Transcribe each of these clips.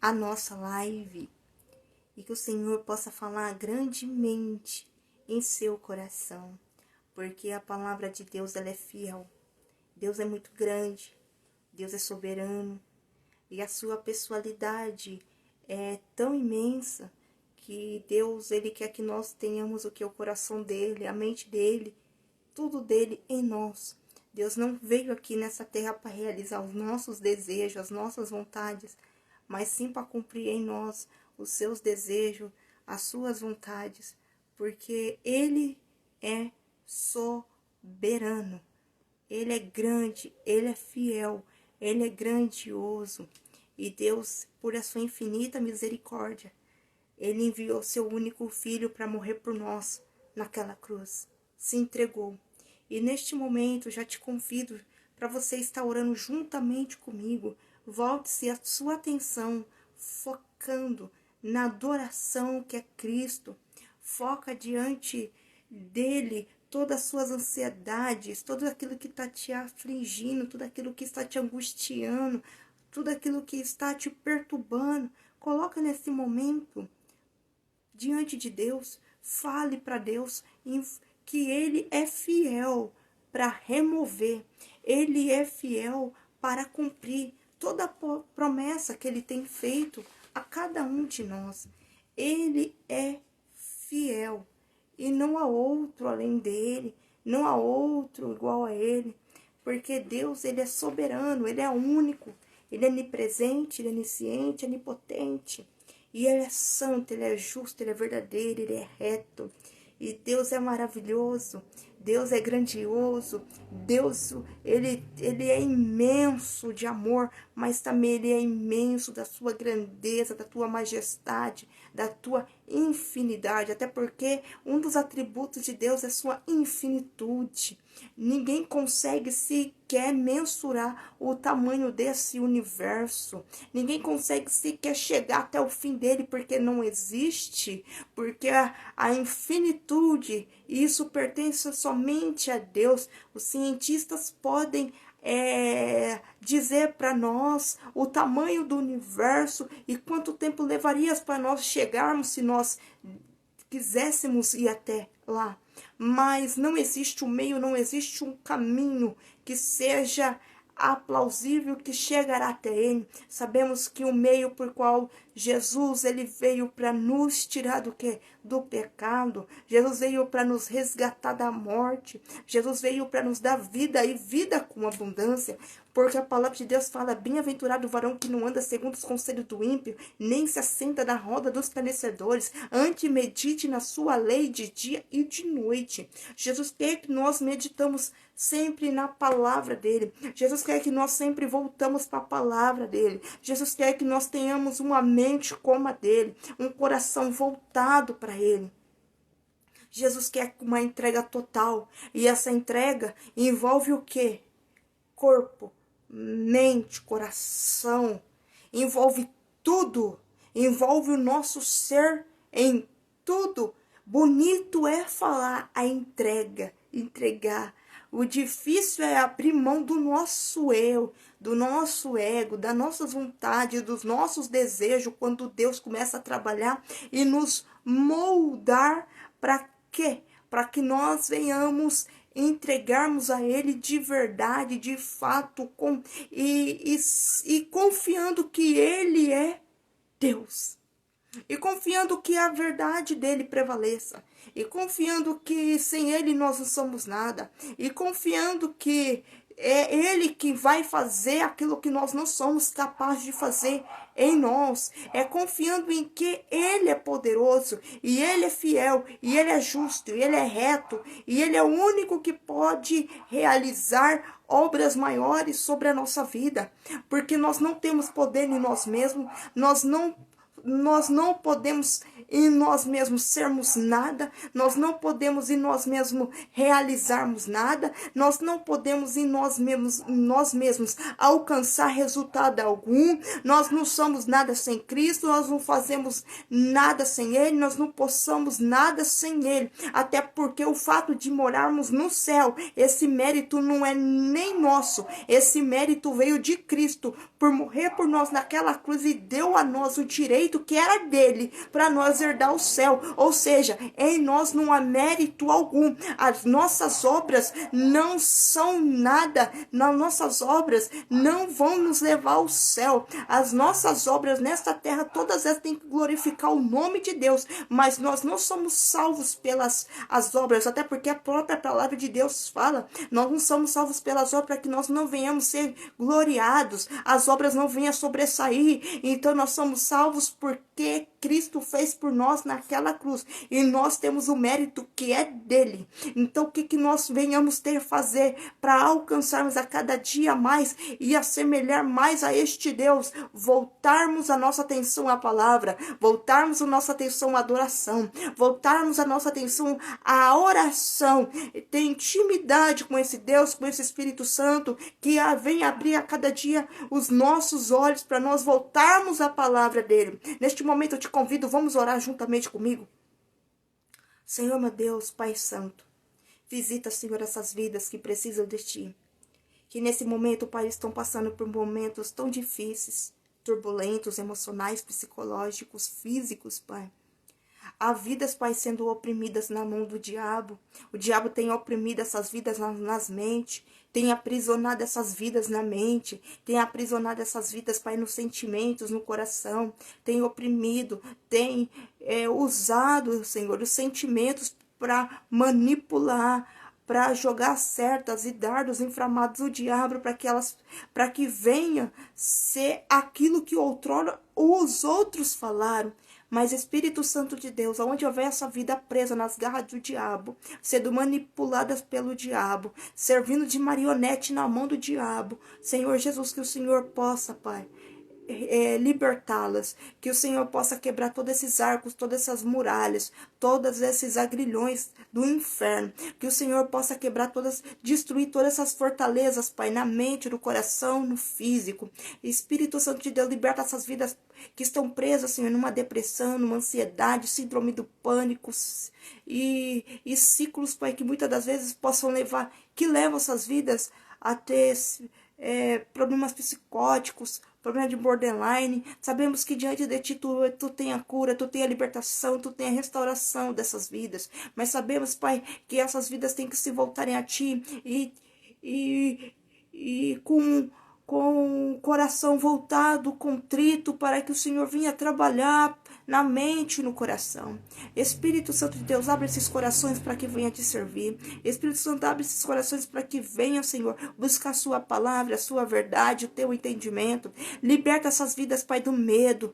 a nossa live e que o Senhor possa falar grandemente em seu coração, porque a palavra de Deus ela é fiel. Deus é muito grande, Deus é soberano e a sua pessoalidade é tão imensa que Deus ele quer que nós tenhamos o coração dele, a mente dele, tudo dele em nós. Deus não veio aqui nessa terra para realizar os nossos desejos, as nossas vontades, mas sim para cumprir em nós os seus desejos, as suas vontades, porque ele é soberano. Ele é grande, ele é fiel, ele é grandioso. E Deus, por a sua infinita misericórdia, ele enviou seu único filho para morrer por nós naquela cruz. Se entregou. E neste momento já te convido para você estar orando juntamente comigo. Volte-se a sua atenção focando na adoração que é Cristo. Foca diante dele todas as suas ansiedades, tudo aquilo que está te afligindo, tudo aquilo que está te angustiando, tudo aquilo que está te perturbando. Coloca nesse momento diante de Deus, fale para Deus que ele é fiel para remover, ele é fiel para cumprir toda a promessa que ele tem feito a cada um de nós. Ele é fiel e não há outro além dele, não há outro igual a ele, porque Deus ele é soberano, ele é único, ele é onipresente, ele é onisciente, onipotente. E ele é santo, ele é justo, ele é verdadeiro, ele é reto. E Deus é maravilhoso, Deus é grandioso, Deus ele é imenso de amor, mas também ele é imenso da sua grandeza, da tua majestade, da tua infinidade, até porque um dos atributos de Deus é sua infinitude. Ninguém consegue sequer mensurar o tamanho desse universo. Ninguém consegue sequer chegar até o fim dele, porque não existe, porque a infinitude, isso pertence somente a Deus. Os cientistas podem dizer para nós o tamanho do universo e quanto tempo levaria para nós chegarmos se nós quiséssemos ir até lá. Mas não existe um meio, não existe um caminho que seja aplausível que chegará até ele. Sabemos que o meio por qual Jesus ele veio para nos tirar do que? Do pecado. Jesus veio para nos resgatar da morte. Jesus veio para nos dar vida e vida com abundância. Porque a palavra de Deus fala: bem-aventurado o varão que não anda segundo os conselhos do ímpio, nem se assenta na roda dos escarnecedores, antes medite na sua lei de dia e de noite. Jesus quer que nós meditamos sempre na palavra dele. Jesus quer que nós sempre voltamos para a palavra dele. Jesus quer que nós tenhamos uma mente como a dele, um coração voltado para ele. Jesus quer uma entrega total. E essa entrega envolve o quê? Corpo, mente, coração, envolve tudo, envolve o nosso ser em tudo. Bonito é falar a entrega, entregar. O difícil é abrir mão do nosso eu, do nosso ego, das nossas vontades, dos nossos desejos, quando Deus começa a trabalhar e nos moldar para quê? Para que nós venhamos entregarmos a ele de verdade, de fato, e confiando que ele é Deus. E confiando que a verdade dele prevaleça. E confiando que sem ele nós não somos nada. E confiando que é ele que vai fazer aquilo que nós não somos capazes de fazer em nós. É confiando em que ele é poderoso, e ele é fiel, e ele é justo, e ele é reto, e ele é o único que pode realizar obras maiores sobre a nossa vida. Porque nós não temos poder em nós mesmos, nós não nós não podemos em nós mesmos sermos nada, nós não podemos em nós mesmos realizarmos nada, nós não podemos em nós mesmos alcançar resultado algum, nós não somos nada sem Cristo, nós não fazemos nada sem Ele, nós não possamos nada sem Ele, até porque o fato de morarmos no céu, esse mérito não é nem nosso, esse mérito veio de Cristo, por morrer por nós naquela cruz e deu a nós o direito que era dele, para nós herdar o céu, ou seja, em nós não há mérito algum, as nossas obras não são nada, nas nossas obras não vão nos levar ao céu, as nossas obras nesta terra, todas elas têm que glorificar o nome de Deus, mas nós não somos salvos pelas as obras, até porque a própria palavra de Deus fala, nós não somos salvos pelas obras para que nós não venhamos ser gloriados, as obras não venham sobressair, então nós somos salvos porque Cristo fez por nós naquela cruz, e nós temos o mérito que é dele. Então o que nós venhamos ter a fazer para alcançarmos a cada dia mais e assemelhar mais a este Deus? Voltarmos a nossa atenção à palavra, voltarmos a nossa atenção à adoração, voltarmos a nossa atenção à oração, ter intimidade com esse Deus, com esse Espírito Santo, que vem abrir a cada dia os nossos olhos para nós voltarmos à palavra dele. Neste momento eu te convido, vamos orar juntamente comigo. Senhor meu Deus, Pai Santo, visita, Senhor, essas vidas que precisam de Ti, que nesse momento, Pai, estão passando por momentos tão difíceis, turbulentos, emocionais, psicológicos, físicos, Pai. Há vidas, Pai, sendo oprimidas na mão do diabo. O diabo tem oprimido essas vidas nas mentes, tem aprisionado essas vidas na mente, tem aprisionado essas vidas, Pai, nos sentimentos, no coração, tem oprimido, tem usado, Senhor, os sentimentos para manipular, para jogar setas e dardos inflamados do diabo, para que venha ser aquilo que outrora os outros falaram. Mas Espírito Santo de Deus, aonde houver essa vida presa nas garras do diabo, sendo manipuladas pelo diabo, servindo de marionete na mão do diabo, Senhor Jesus, que o Senhor possa, Pai, libertá-las, que o Senhor possa quebrar todos esses arcos, todas essas muralhas, todos esses agrilhões do inferno, que o Senhor possa quebrar destruir todas essas fortalezas, Pai, na mente, no coração, no físico. Espírito Santo de Deus, liberta essas vidas que estão presas, Senhor, numa depressão, numa ansiedade, síndrome do pânico e ciclos, Pai, que muitas das vezes possam que levam essas vidas a ter problemas psicóticos, problema de borderline. Sabemos que diante de Ti tu tem a cura, Tu tem a libertação, Tu tem a restauração dessas vidas, mas sabemos, Pai, que essas vidas têm que se voltarem a Ti e com o coração voltado, contrito, para que o Senhor venha trabalhar na mente e no coração. Espírito Santo de Deus, abre esses corações para que venha te servir. Espírito Santo, abre esses corações para que venha, Senhor, buscar a sua palavra, a sua verdade, o teu entendimento. Liberta essas vidas, Pai, do medo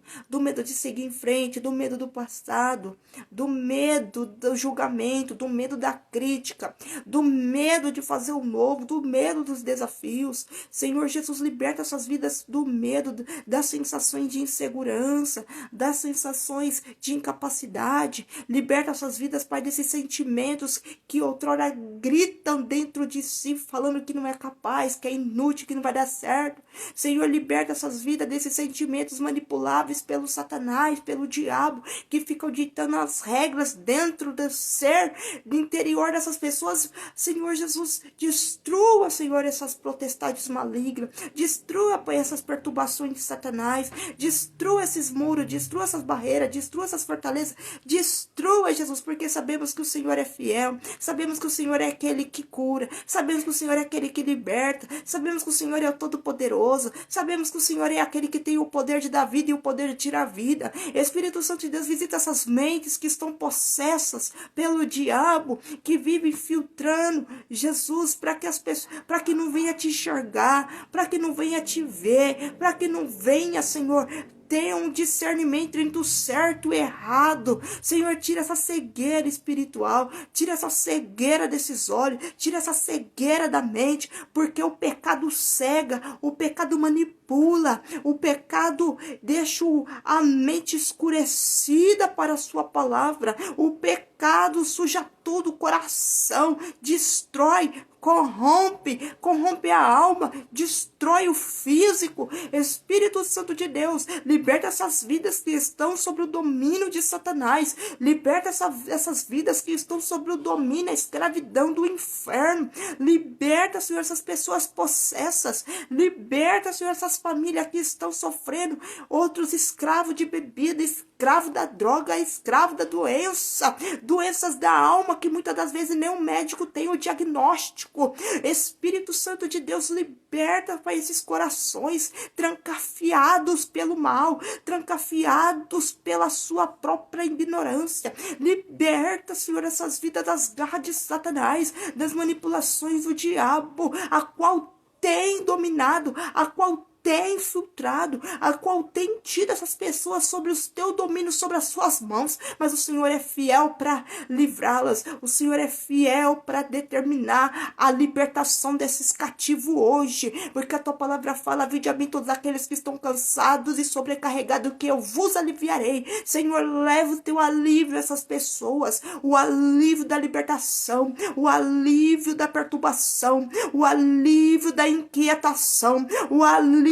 de seguir em frente, do medo do passado, do medo do julgamento, do medo da crítica, do medo de fazer o novo, do medo dos desafios. Senhor Jesus, liberta essas vidas do medo, das sensações de insegurança, das sensações de incapacidade. Liberta essas vidas, Pai, desses sentimentos que outrora gritam dentro de si, falando que não é capaz, que é inútil, que não vai dar certo. Senhor, liberta essas vidas desses sentimentos manipuláveis pelo Satanás, pelo diabo, que ficam ditando as regras dentro do ser, do interior dessas pessoas. Senhor Jesus, destrua, Senhor, essas potestades malignas, destrua, Pai, essas perturbações de Satanás, destrua esses muros, destrua essas barreiras, destrua essas fortalezas, destrua, Jesus, porque sabemos que o Senhor é fiel, sabemos que o Senhor é aquele que cura, sabemos que o Senhor é aquele que liberta, sabemos que o Senhor é o Todo-Poderoso, sabemos que o Senhor é aquele que tem o poder de dar vida e o poder de tirar a vida. Espírito Santo de Deus, visita essas mentes que estão possessas pelo diabo, que vivem filtrando, Jesus, para que as pessoas, para que não venha te enxergar, para que não venha te ver, para que não venha, Senhor, Dê um discernimento entre o certo e o errado. Senhor, tira essa cegueira espiritual, tira essa cegueira desses olhos, tira essa cegueira da mente, porque o pecado cega, o pecado manipula, o pecado deixa a mente escurecida para a sua palavra, o pecado suja todo o coração, destrói, corrompe a alma, destrói o físico. Espírito Santo de Deus, liberta essas vidas que estão sob o domínio de Satanás, liberta essas vidas que estão sob o domínio, a escravidão do inferno, liberta, Senhor, essas pessoas possessas, liberta, Senhor, essas famílias que estão sofrendo, outros escravos de bebida, escravo da droga, escravo da doença, doenças da alma que muitas das vezes nem o médico tem o diagnóstico. Espírito Santo de Deus, liberta para esses corações trancafiados pelo mal, trancafiados pela sua própria ignorância. Liberta, Senhor, essas vidas das garras de Satanás, das manipulações do diabo, a qual tem dominado, a qual tem infiltrado, a qual tem tido essas pessoas sobre o teu domínio, sobre as suas mãos, mas o Senhor é fiel para livrá-las, o Senhor é fiel para determinar a libertação desses cativos hoje, porque a tua palavra fala: vinde a mim todos aqueles que estão cansados e sobrecarregados, que eu vos aliviarei. Senhor, leva o teu alívio a essas pessoas, o alívio da libertação, o alívio da perturbação, o alívio da inquietação, o alívio,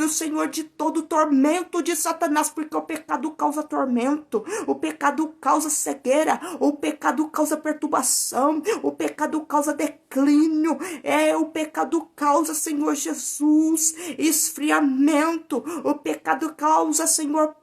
Senhor, de todo tormento de Satanás, porque o pecado causa tormento, o pecado causa cegueira, o pecado causa perturbação, o pecado causa declínio, o pecado causa, Senhor Jesus, esfriamento, o pecado causa, Senhor,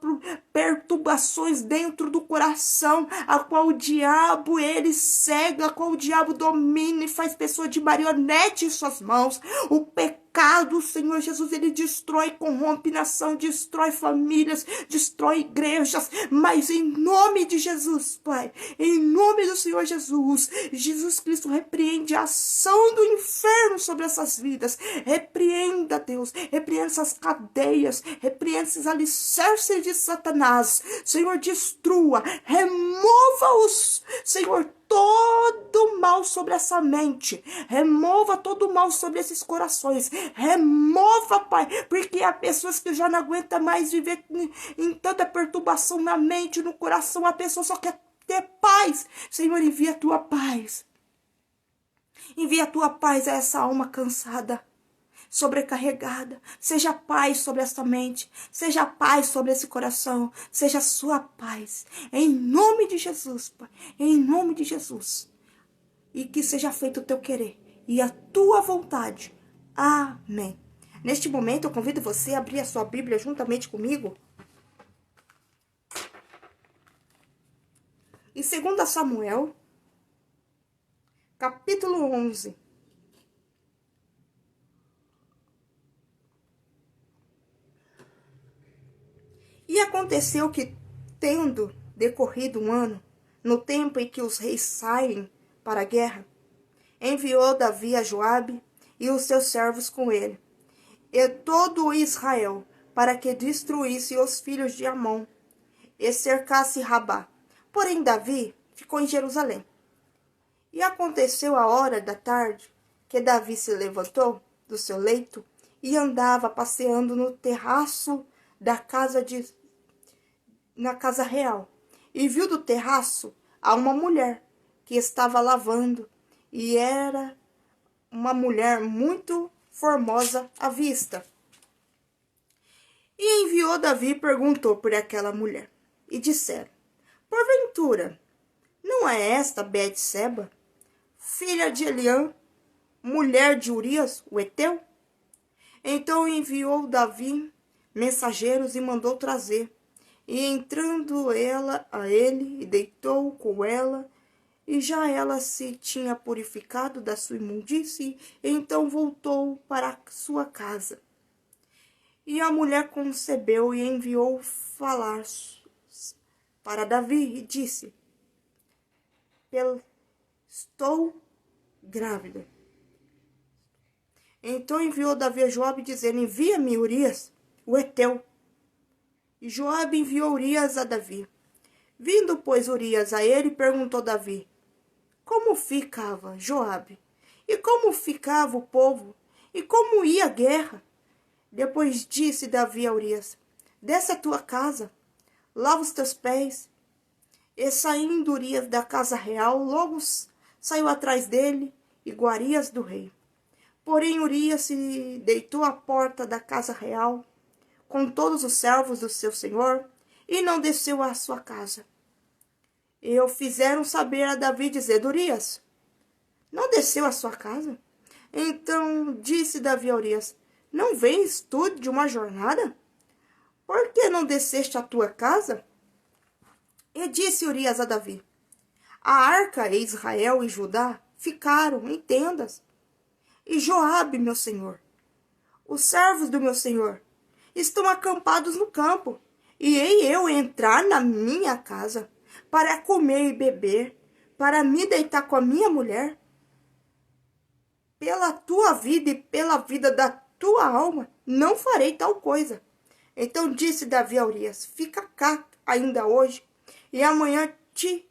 perturbações dentro do coração, a qual o diabo ele cega, a qual o diabo domina e faz pessoa de marionete em suas mãos. O pecado, Senhor Jesus, ele destrói, corrompe nação, destrói famílias, destrói igrejas, mas em nome de Jesus, Pai, em nome do Senhor Jesus, Jesus Cristo, repreende a ação do inferno sobre essas vidas, repreenda, Deus, repreenda essas cadeias, repreenda esses alicerces de Satanás, Senhor, destrua, remova-os, Senhor, todo mal sobre essa mente, remova todo mal sobre esses corações, remova, Pai, porque há pessoas que já não aguentam mais viver em tanta perturbação na mente, no coração, a pessoa só quer ter paz. Senhor, envia a tua paz, envia a tua paz a essa alma cansada, sobrecarregada. Seja paz sobre essa mente, seja paz sobre esse coração, seja sua paz, em nome de Jesus, Pai, em nome de Jesus, e que seja feito o teu querer e a tua vontade. Amém. Neste momento eu convido você a abrir a sua Bíblia juntamente comigo em 2 Samuel, capítulo 11. E aconteceu que, tendo decorrido um ano, no tempo em que os reis saem para a guerra, enviou Davi a Joabe e os seus servos com ele, e todo o Israel, para que destruísse os filhos de Amon e cercasse Rabá. Porém Davi ficou em Jerusalém. E aconteceu a hora da tarde, que Davi se levantou do seu leito e andava passeando no terraço da na casa real, e viu do terraço a uma mulher que estava lavando, e era uma mulher muito formosa à vista. E enviou Davi e perguntou por aquela mulher, e disseram: porventura, não é esta Betseba, filha de Eliã, mulher de Urias, o Heteu? Então enviou Davi mensageiros e mandou trazer. E entrando ela a ele, e deitou com ela, e já ela se tinha purificado da sua imundície, então voltou para sua casa. E a mulher concebeu e enviou falar para Davi, e disse: estou grávida. Então enviou Davi a Joabe, dizendo: envia-me Urias, o Heteu. E Joabe enviou Urias a Davi. Vindo, pois, Urias a ele, perguntou Davi: como ficava Joabe? E como ficava o povo? E como ia a guerra? Depois disse Davi a Urias: desce a tua casa, lava os teus pés. E saindo Urias da casa real, logo saiu atrás dele iguarias do rei. Porém Urias se deitou à porta da casa real, com todos os servos do seu senhor, e não desceu à sua casa. E o fizeram saber a Davi, dizendo: Urias não desceu à sua casa? Então disse Davi a Urias: não vens tu de uma jornada? Por que não desceste à tua casa? E disse Urias a Davi: a arca e Israel e Judá ficaram em tendas. E Joabe, meu senhor, os servos do meu senhor, estão acampados no campo. E hei eu entrar na minha casa para comer e beber, para me deitar com a minha mulher? Pela tua vida e pela vida da tua alma, não farei tal coisa. Então disse Davi a Urias: fica cá ainda hoje, e amanhã te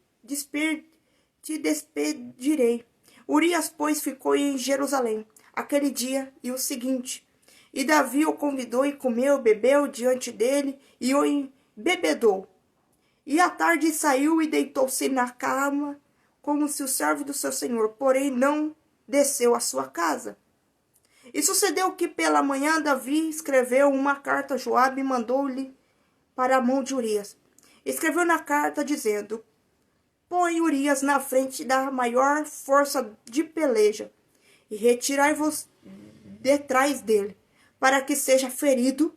despedirei. Urias, pois, ficou em Jerusalém aquele dia e o seguinte. E Davi o convidou e comeu, bebeu diante dele e o embebedou. E à tarde saiu e deitou-se na cama, como se o servo do seu senhor, porém não desceu à sua casa. E sucedeu que pela manhã Davi escreveu uma carta a Joabe e mandou-lhe para a mão de Urias. Escreveu na carta dizendo: põe Urias na frente da maior força de peleja, e retirai-vos detrás dele, para que seja ferido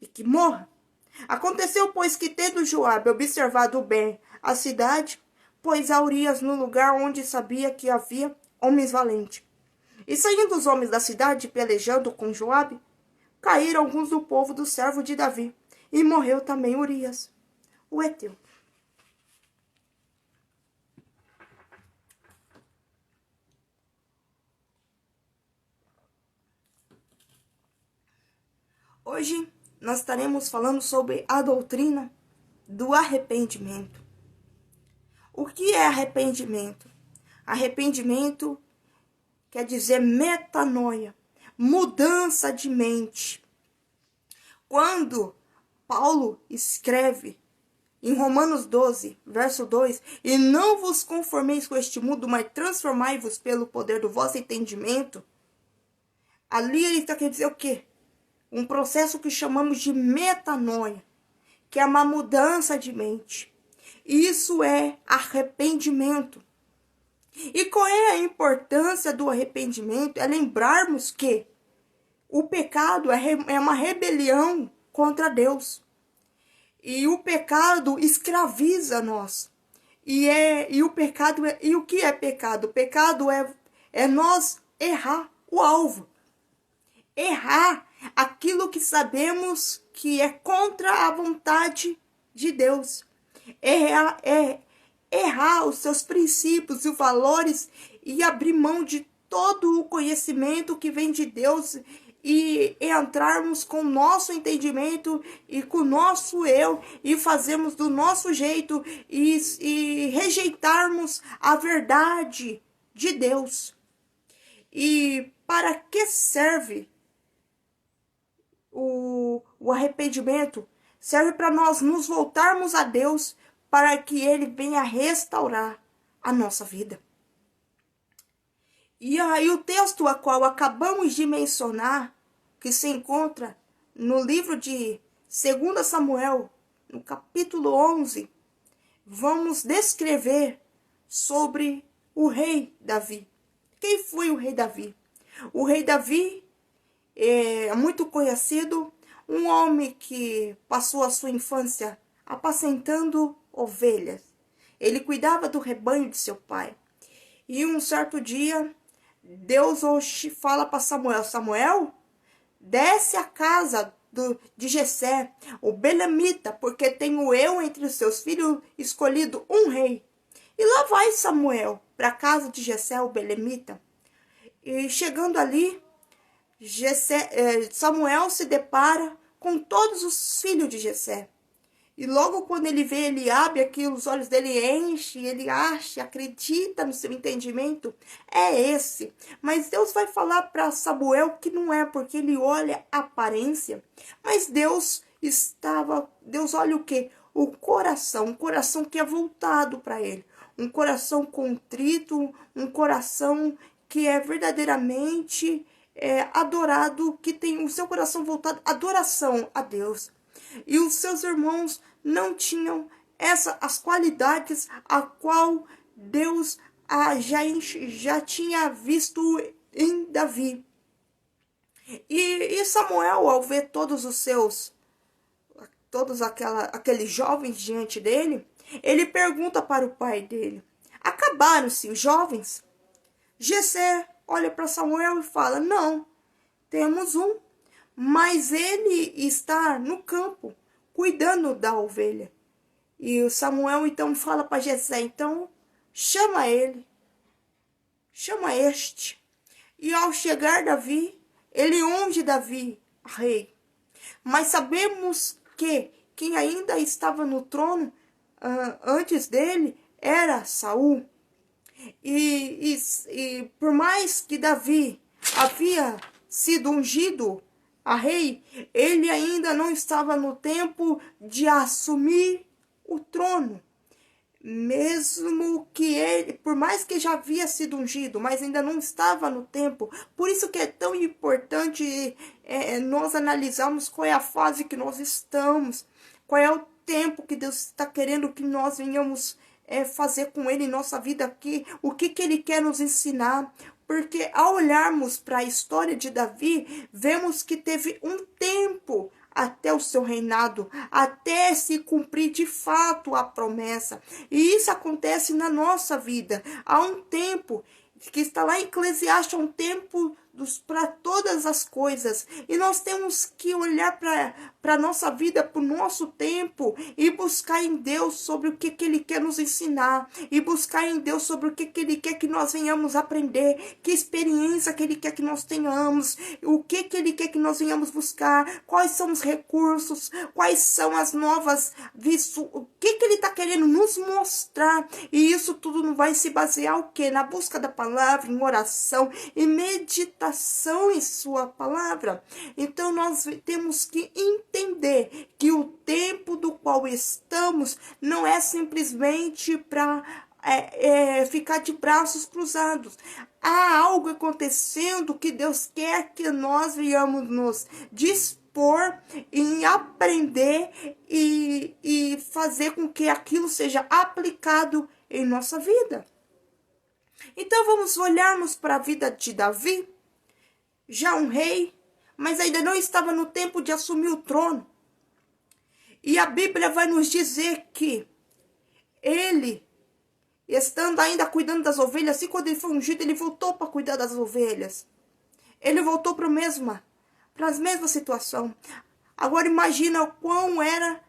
e que morra. Aconteceu, pois, que tendo Joabe observado bem a cidade, pôs a Urias no lugar onde sabia que havia homens valentes. E saindo os homens da cidade, pelejando com Joabe, caíram alguns do povo do servo de Davi, e morreu também Urias, o heteu. Hoje nós estaremos falando sobre a doutrina do arrependimento. O que é arrependimento? Arrependimento quer dizer metanoia, mudança de mente. Quando Paulo escreve em Romanos 12, verso 2, e não vos conformeis com este mundo, mas transformai-vos pelo poder do vosso entendimento, ali ele está querendo dizer o quê? Um processo que chamamos de metanoia, que é uma mudança de mente. Isso é arrependimento. E qual é a importância do arrependimento? É lembrarmos que o pecado é uma rebelião contra Deus. E o pecado escraviza nós. E o que é pecado? O pecado é nós errar o alvo. Errar aquilo que sabemos que é contra a vontade de Deus. Errar os seus princípios e valores e abrir mão de todo o conhecimento que vem de Deus e entrarmos com o nosso entendimento e com o nosso eu e fazermos do nosso jeito e rejeitarmos a verdade de Deus. E para que serve o arrependimento? Serve para nós nos voltarmos a Deus, para que Ele venha restaurar a nossa vida. E aí o texto a qual acabamos de mencionar, que se encontra no livro de 2 Samuel, no capítulo 11, vamos descrever sobre o rei Davi. Quem foi o rei Davi? O rei Davi é muito conhecido, um homem que passou a sua infância apacentando ovelhas. Ele cuidava do rebanho de seu pai. E um certo dia, Deus fala para Samuel: Samuel, desce a casa de Jessé, o belemita, porque tenho eu entre os seus filhos escolhido um rei. E lá vai Samuel para a casa de Jessé, o belemita. E chegando ali, Samuel se depara com todos os filhos de Jessé. E logo quando ele vê Eliabe, aqui os olhos dele enchem, ele acha, acredita no seu entendimento, é esse. Mas Deus vai falar para Samuel que não é, porque ele olha a aparência. Mas Deus olha o quê? O coração, um coração que é voltado para ele. Um coração contrito, um coração que é verdadeiramente adorado, que tem o seu coração voltado à adoração a Deus. E os seus irmãos não tinham as qualidades a qual Deus já tinha visto em Davi. E Samuel, ao ver todos aqueles jovens diante dele, ele pergunta para o pai dele: acabaram-se os jovens? Jessé olha para Samuel e fala: não, temos um, mas ele está no campo, cuidando da ovelha. E o Samuel então fala para Jessé: então chama ele, chama este. E ao chegar Davi, ele unge Davi rei. Mas sabemos que quem ainda estava no trono antes dele era Saul. E por mais que Davi havia sido ungido a rei, ele ainda não estava no tempo de assumir o trono. Mesmo que ele, por mais que já havia sido ungido, mas ainda não estava no tempo. Por isso que é tão importante nós analisarmos qual é a fase que nós estamos, qual é o tempo que Deus está querendo que nós venhamos fazer com ele em nossa vida aqui, o que ele quer nos ensinar. Porque ao olharmos para a história de Davi, vemos que teve um tempo até o seu reinado, até se cumprir de fato a promessa. E isso acontece na nossa vida. Há um tempo que está lá em Eclesiastes, um tempo para todas as coisas. E nós temos que olhar para a nossa vida, para o nosso tempo, e buscar em Deus sobre o que Ele quer nos ensinar, e buscar em Deus sobre o que Ele quer que nós venhamos aprender, que experiência que Ele quer que nós tenhamos, o que Ele quer que nós venhamos buscar, quais são os recursos, quais são as novas visões, o que Ele está querendo nos mostrar. E isso tudo não vai se basear o quê? Na busca da palavra, em oração, em meditação em sua palavra. Então nós temos que entender que o tempo do qual estamos não é simplesmente para ficar de braços cruzados. Há algo acontecendo que Deus quer que nós venhamos nos dispor em aprender e fazer com que aquilo seja aplicado em nossa vida. Então vamos olharmos para a vida de Davi, já um rei, mas ainda não estava no tempo de assumir o trono. E a Bíblia vai nos dizer que ele, estando ainda cuidando das ovelhas, assim quando ele foi ungido, ele voltou para cuidar das ovelhas. Ele voltou para as mesmas situações. Agora imagina o quão era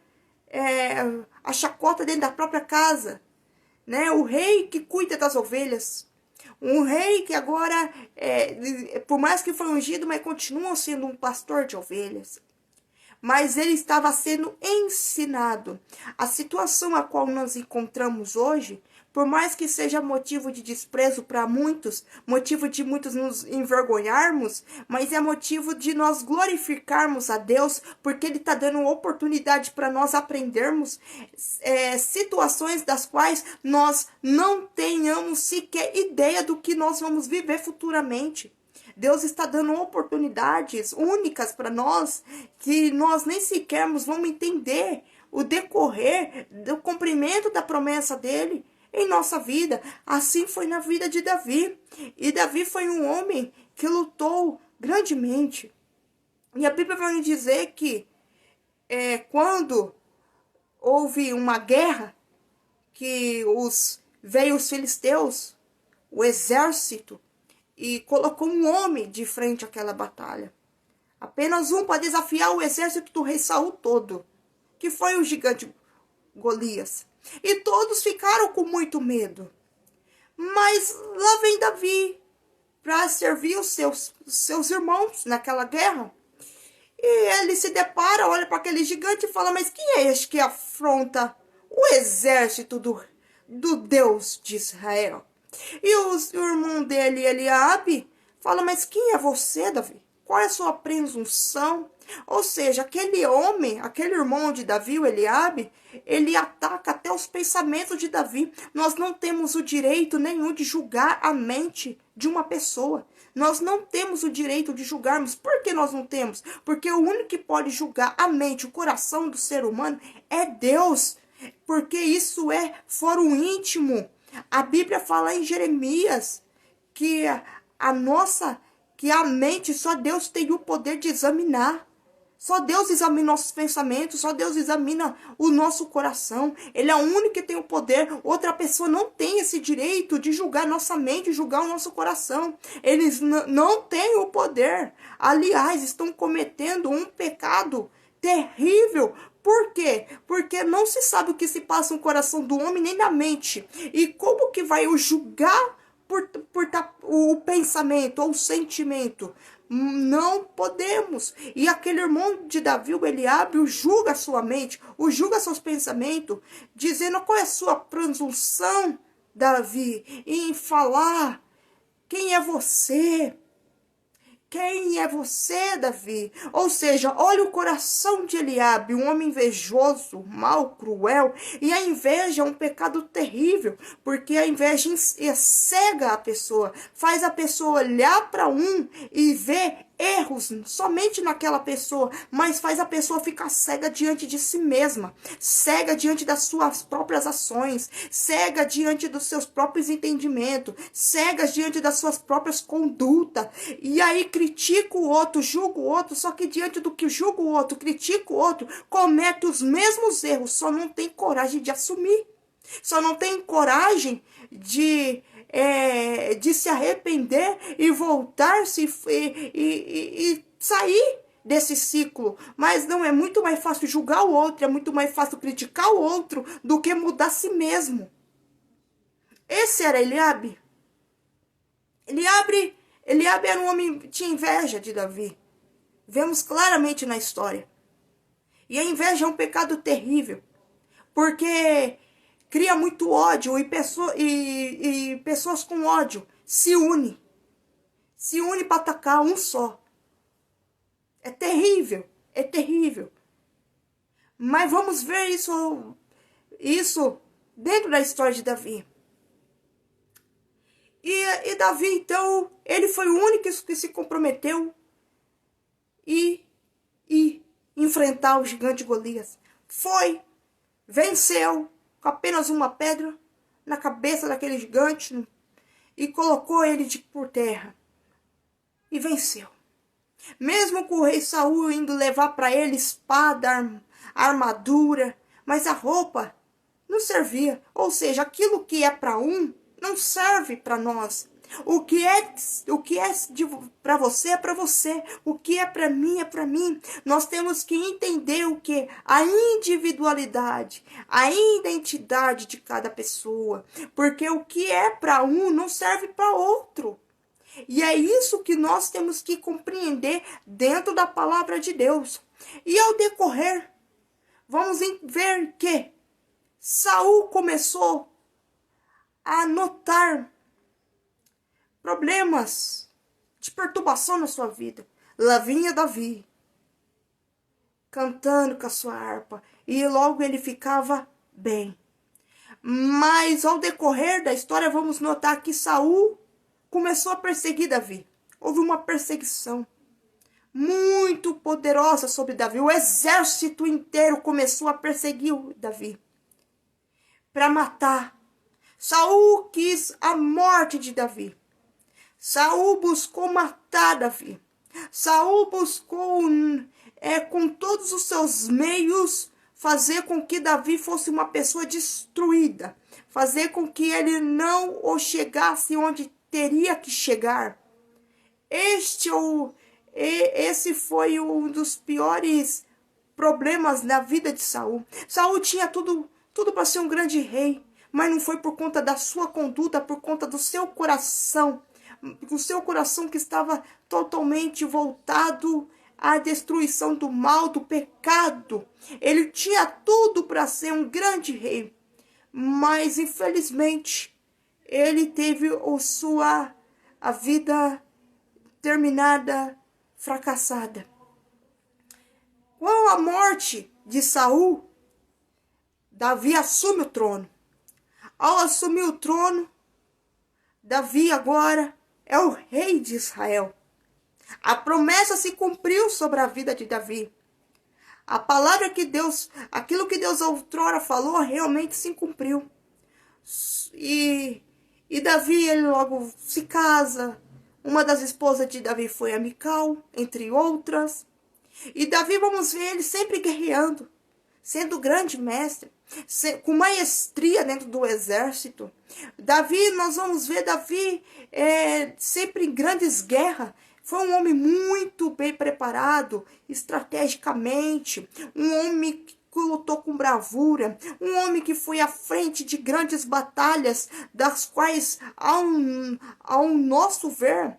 a chacota dentro da própria casa, né? O rei que cuida das ovelhas. Um rei que agora, por mais que foi ungido, mas continua sendo um pastor de ovelhas. Mas ele estava sendo ensinado. A situação a qual nós encontramos hoje, por mais que seja motivo de desprezo para muitos, motivo de muitos nos envergonharmos, mas é motivo de nós glorificarmos a Deus, porque Ele está dando uma oportunidade para nós aprendermos situações das quais nós não tenhamos sequer ideia do que nós vamos viver futuramente. Deus está dando oportunidades únicas para nós, que nós nem sequer vamos entender o decorrer do cumprimento da promessa dele em nossa vida. Assim foi na vida de Davi. E Davi foi um homem que lutou grandemente. E a Bíblia vai nos dizer que quando houve uma guerra, que veio os filisteus, o exército, e colocou um homem de frente àquela batalha. Apenas um para desafiar o exército do rei Saul todo, que foi o gigante Golias. E todos ficaram com muito medo. Mas lá vem Davi para servir os seus irmãos naquela guerra. E ele se depara, olha para aquele gigante e fala, mas quem é este que afronta o exército do Deus de Israel? E o irmão dele, Eliabe, fala, mas quem é você, Davi? Qual é a sua presunção? Ou seja, aquele homem, aquele irmão de Davi, o Eliabe, ele ataca até os pensamentos de Davi. Nós não temos o direito nenhum de julgar a mente de uma pessoa. Nós não temos o direito de julgarmos. Por que nós não temos? Porque o único que pode julgar a mente, o coração do ser humano é Deus. Porque isso é foro íntimo. A Bíblia fala em Jeremias que que a mente só Deus tem o poder de examinar. Só Deus examina nossos pensamentos, só Deus examina o nosso coração. Ele é o único que tem o poder. Outra pessoa não tem esse direito de julgar nossa mente, julgar o nosso coração. Eles não têm o poder. Aliás, estão cometendo um pecado terrível. Por quê? Porque não se sabe o que se passa no coração do homem nem na mente. E como que vai o julgar por o pensamento ou o sentimento? Não podemos. E aquele irmão de Davi, o Eliabe, o julga a sua mente, o julga seus pensamentos, dizendo qual é a sua presunção, Davi, em falar quem é você. Quem é você, Davi? Ou seja, olha o coração de Eliabe, um homem invejoso, mau, cruel. E a inveja é um pecado terrível, porque a inveja cega a pessoa, faz a pessoa olhar para um e ver erros somente naquela pessoa, mas faz a pessoa ficar cega diante de si mesma, cega diante das suas próprias ações, cega diante dos seus próprios entendimentos, cega diante das suas próprias condutas, e aí critica o outro, julga o outro, só que diante do que julga o outro, critica o outro, comete os mesmos erros, só não tem coragem de assumir, só não tem coragem de se arrepender e voltar-se e sair desse ciclo. Mas não, é muito mais fácil julgar o outro, é muito mais fácil criticar o outro do que mudar a si mesmo. Esse era Eliabe. Eliabe era um homem que tinha inveja de Davi. Vemos claramente na história. E a inveja é um pecado terrível, porque cria muito ódio e pessoas com ódio se unem. Se unem para atacar um só. É terrível, é terrível. Mas vamos ver isso dentro da história de Davi. E Davi, então, ele foi o único que se comprometeu e enfrentar o gigante Golias. Foi, venceu, com apenas uma pedra na cabeça daquele gigante e colocou ele por terra. E venceu. Mesmo com o rei Saul indo levar para ele espada, armadura, mas a roupa não servia. Ou seja, aquilo que é para um não serve para nós. O que é para você é para você. O que é para mim é para mim. Nós temos que entender o que? A individualidade, a identidade de cada pessoa. Porque o que é para um não serve para outro. E é isso que nós temos que compreender dentro da palavra de Deus. E ao decorrer, vamos ver que Saul começou a notar problemas de perturbação na sua vida. Lá vinha Davi, cantando com a sua harpa, e logo ele ficava bem. Mas ao decorrer da história, vamos notar que Saul começou a perseguir Davi. Houve uma perseguição muito poderosa sobre Davi. O exército inteiro começou a perseguir Davi para matar. Saul quis a morte de Davi. Saul buscou matar Davi. Saul buscou, com todos os seus meios, fazer com que Davi fosse uma pessoa destruída. Fazer com que ele não chegasse onde teria que chegar. Esse foi um dos piores problemas na vida de Saul. Saul tinha tudo para ser um grande rei, mas não foi por conta da sua conduta, por conta do seu coração. O seu coração que estava totalmente voltado a destruição do mal, do pecado. Ele tinha tudo para ser um grande rei, mas infelizmente ele teve a vida terminada, fracassada. Com a morte de Saul, Davi assume o trono. Ao assumir o trono, Davi agora é o rei de Israel. A promessa se cumpriu sobre a vida de Davi. A palavra que Deus, aquilo que Deus outrora falou, realmente se cumpriu. E Davi, ele logo se casa. Uma das esposas de Davi foi a Mical, entre outras. E Davi, vamos ver ele sempre guerreando, sendo grande mestre, com maestria dentro do exército. Davi, nós vamos ver Davi sempre em grandes guerras. Foi um homem muito bem preparado, estrategicamente, um homem que lutou com bravura, um homem que foi à frente de grandes batalhas, das quais, ao nosso ver,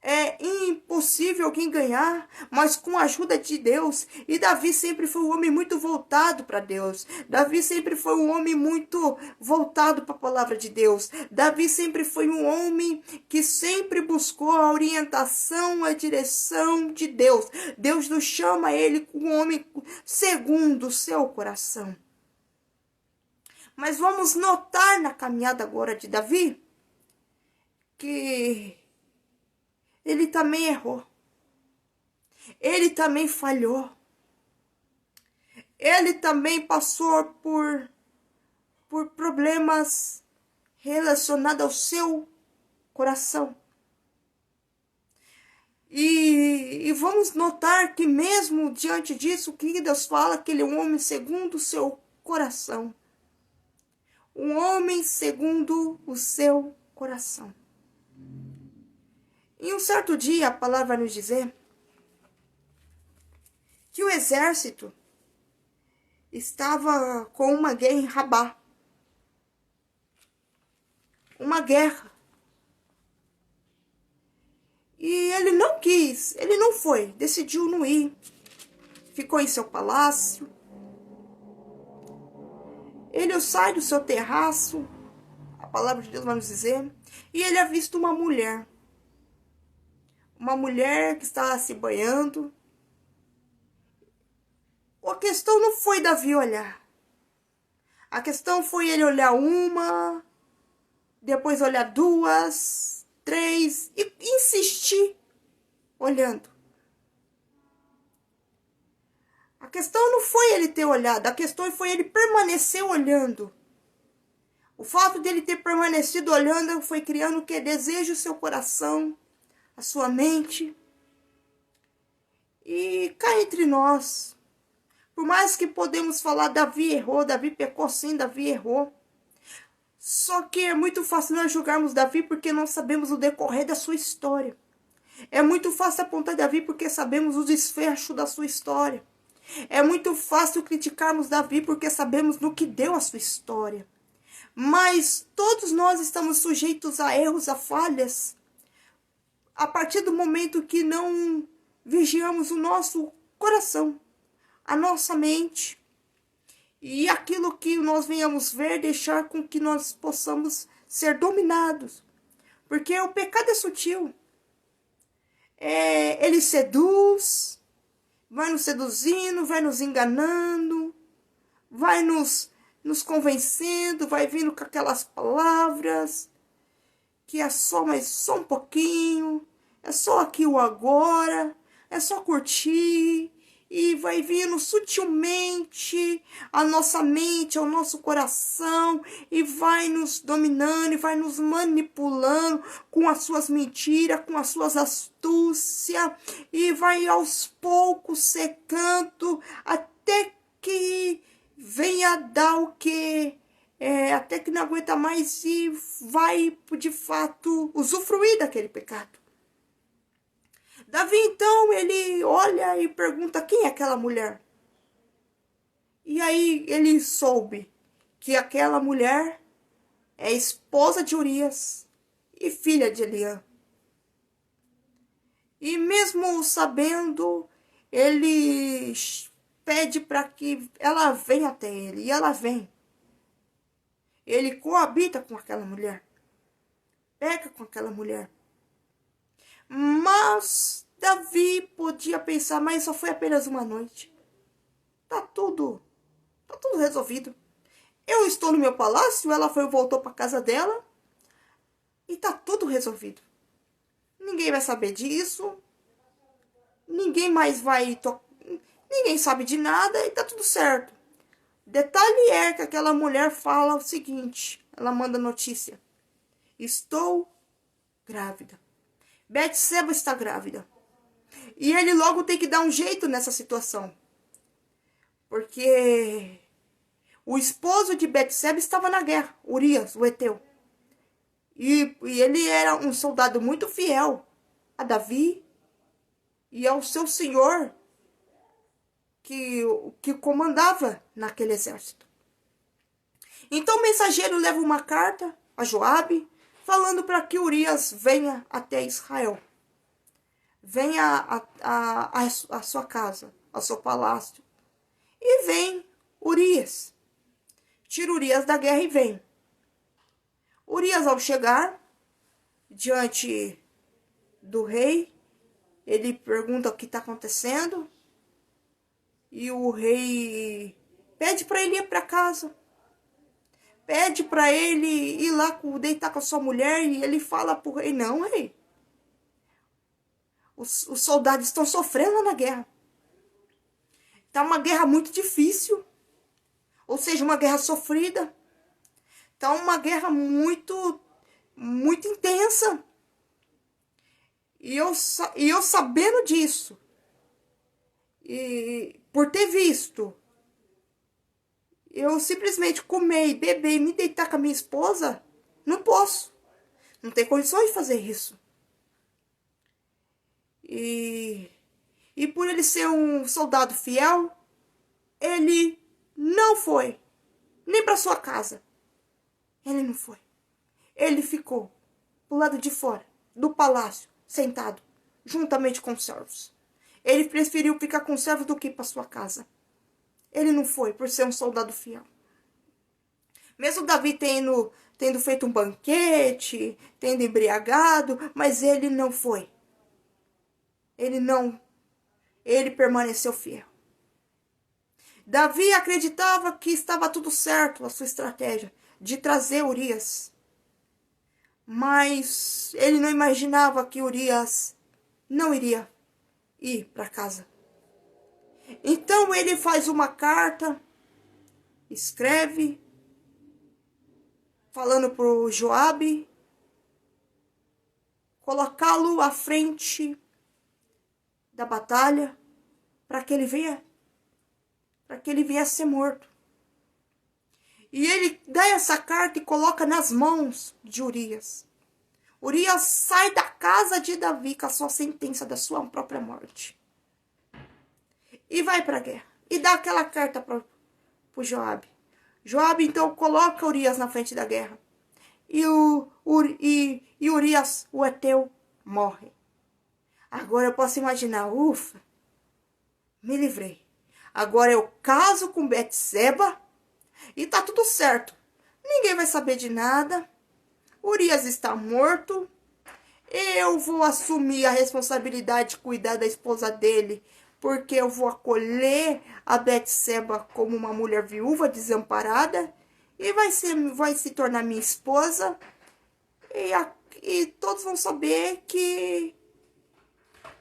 é impossível alguém ganhar, mas com a ajuda de Deus. E Davi sempre foi um homem muito voltado para Deus. Davi sempre foi um homem muito voltado para a palavra de Deus. Davi sempre foi um homem que sempre buscou a orientação, a direção de Deus. Deus nos chama ele como um homem segundo o seu coração. Mas vamos notar na caminhada agora de Davi que ele também errou. Ele também falhou. Ele também passou por problemas relacionados ao seu coração. E vamos notar que mesmo diante disso, que Deus fala que ele é um homem segundo o seu coração. Um homem segundo o seu coração. Em um certo dia, a palavra vai nos dizer que o exército estava com uma guerra em Rabá. Uma guerra. E ele não quis, ele não foi, decidiu não ir. Ficou em seu palácio. Ele sai do seu terraço, a palavra de Deus vai nos dizer, e ele avista uma mulher. Uma mulher que estava se banhando. A questão não foi Davi olhar. A questão foi ele olhar uma, depois olhar duas, três, e insistir olhando. A questão não foi ele ter olhado, a questão foi ele permanecer olhando. O fato dele ter permanecido olhando foi criando o que? Desejo no seu coração, a sua mente. E cá entre nós, por mais que podemos falar, Davi errou, Davi pecou sim, Davi errou. Só que é muito fácil nós julgarmos Davi porque não sabemos o decorrer da sua história. É muito fácil apontar Davi porque sabemos o desfecho da sua história. É muito fácil criticarmos Davi porque sabemos no que deu a sua história. Mas todos nós estamos sujeitos a erros, a falhas, a partir do momento que não vigiamos o nosso coração, a nossa mente, e aquilo que nós venhamos ver, deixar com que nós possamos ser dominados. Porque o pecado é sutil. Ele seduz, vai nos seduzindo, vai nos enganando, vai nos convencendo, vai vindo com aquelas palavras que é só um pouquinho, é só aqui o agora, é só curtir, e vai vindo sutilmente a nossa mente, ao nosso coração, e vai nos dominando, e vai nos manipulando com as suas mentiras, com as suas astúcias, e vai aos poucos secando, até que venha dar o que? Até que não aguenta mais e vai, de fato, usufruir daquele pecado. Davi, então, ele olha e pergunta quem é aquela mulher. E aí ele soube que aquela mulher é esposa de Urias e filha de Eliã. E mesmo sabendo, ele pede para que ela venha até ele. E ela vem. Ele coabita com aquela mulher. Pega com aquela mulher. Mas Davi podia pensar, mas só foi apenas uma noite. Tá tudo resolvido. Eu estou no meu palácio, ela voltou para casa dela e tá tudo resolvido. Ninguém vai saber disso. Ninguém mais vai ninguém sabe de nada e tá tudo certo. Detalhe é que aquela mulher fala o seguinte, ela manda notícia. Estou grávida. Betseba está grávida. E ele logo tem que dar um jeito nessa situação. Porque o esposo de Betseba estava na guerra, Urias, o Eteu. E ele era um soldado muito fiel a Davi e ao seu senhor que comandava naquele exército. Então o mensageiro leva uma carta a Joabe, falando para que Urias venha até Israel. Venha à sua casa, ao seu palácio. E vem Urias. Tira Urias da guerra e vem. Urias, ao chegar diante do rei, ele pergunta o que está acontecendo. E o rei pede para ele ir para casa. Pede para ele ir lá deitar com a sua mulher. E ele fala para o rei, não, rei. Os soldados estão sofrendo na guerra. Tá uma guerra muito difícil. Ou seja, uma guerra sofrida. Tá uma guerra muito intensa. E eu sabendo disso. E por ter visto, eu simplesmente comer, beber e me deitar com a minha esposa, não posso. Não tenho condições de fazer isso. E por ele ser um soldado fiel, ele não foi nem para sua casa. Ele não foi. Ele ficou do lado de fora do palácio, sentado, juntamente com os servos. Ele preferiu ficar com os servos do que ir para sua casa. Ele não foi por ser um soldado fiel. Mesmo Davi tendo feito um banquete, tendo embriagado, mas ele não foi. Ele permaneceu fiel. Davi acreditava que estava tudo certo, a sua estratégia de trazer Urias. Mas ele não imaginava que Urias não iria ir para casa. Então ele faz uma carta, escreve, falando para o Joabe, colocá-lo à frente da batalha, para que ele viesse ser morto. E ele dá essa carta e coloca nas mãos de Urias. Urias sai da casa de Davi com a sua sentença da sua própria morte. E vai para a guerra. E dá aquela carta para o Joabe. Joabe então coloca Urias na frente da guerra. E Urias, o Eteu, morre. Agora eu posso imaginar, ufa, me livrei. Agora eu caso com Betseba e tá tudo certo. Ninguém vai saber de nada. Urias está morto. Eu vou assumir a responsabilidade de cuidar da esposa dele, porque eu vou acolher a Betseba como uma mulher viúva desamparada e vai se tornar minha esposa. E todos vão saber que